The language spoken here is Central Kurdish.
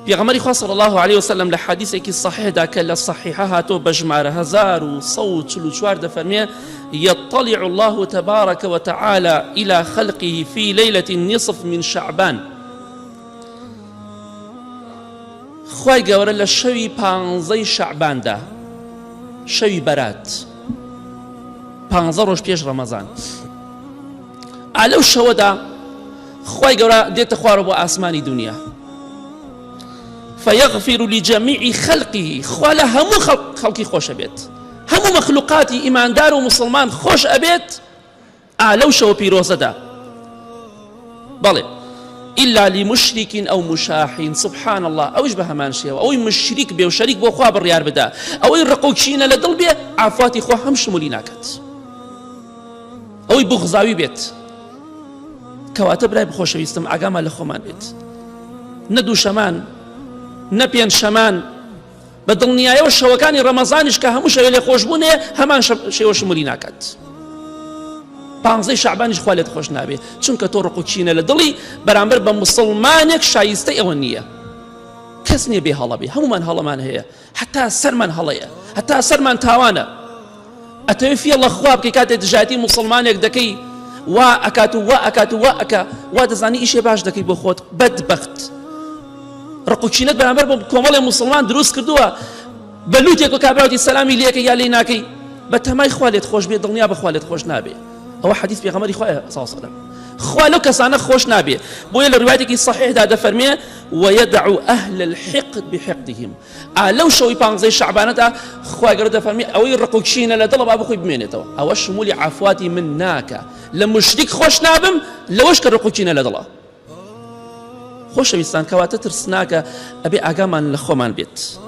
پێغەمبەری خوا صلی الله عليه وسلم لە حەدیثێکی صحیحدا کە لە صحیحە هاتۆ بە ژمارە 1144 دەفەرمێ يطلع الله تبارك وتعالى إلى خلقه في ليلة النصف من شعبان خوای گەورە لە شەوی 15 شعباندا شەوی بەرات 15 ڕۆژ پێش ڕەمەزان ئالەو شەوەدا خوای گەورە دێتە خوارەوە بۆ ئاسمانی دنیا فيغفر لجميع خلقه خوا لە هەموو خەڵکی خۆش ئەبێت هەموو مەخلوقاتی ئیماندار و مسلمان خۆش ئەبێت ئالەو شەوە پیرۆزەدا بەڵێ إلا لمشرك أو مشاحن سبحان الله أوش بهمان شيء أو مشرك بي وشريك بو خواب الريار بدا أو الرقوكشين لدل بي عفواتي خو هم شمولي ناكت أو بغزاوي بيت كواتب راي بخوش ويستم عقاما لخومان بيت ندو شمان نبين شمان بدل نيايا والشوكاني رمضانش كهموش يلي خوشبونه همان شيء وشمولي ناكت 15 شعبانیش خوالێت خۆش نابێ چونکە تۆ ڕقوچینە لە دڵی بەرامبەر بە مسڵمانێک شایستەی ئەوە نییە کەس نییە بێ هەڵە بێ هەمومان هەڵەمان هەیە حتا سەرمان هەڵەیە حتا سەرمان تاوانە ئەتەوێ فێڵە خوا بکەی کاتێک دژایەتی مسڵمانێک دەکەی وا ئەکات و وا ئەکات و وا ئەکا وا دەزانی ئیشێ باش دەکەی بۆ خۆت بەدبەخت ڕقوچینەت بەرامبەر بۆ کۆمەڵی مسڵمان دروست کردووە بەلووتێک و کابراوتی سەلامی لێکە یا لێ ناکەی بە تەمای خوالێت خۆش بێ دڵنیا بە خوالێت خۆش نابێ أو حديث في غمر إخوة صلى الله عليه وسلم إخوة لو كسانا خوش نابي بويا لروايتك صحيح دا فرمية ويدع أهل الحقد بحقدهم لو شوي بانزي شعبانة إخوة قرد فرمية أو يرقوكشين لدلب أبو خوي بمينته أو شمولي عفواتي من ناكا لمشرك خوش نابم لوش كرقوكشين لدلب خوش بيستان كواتتر سناكا أبي أقامان لخومان بيت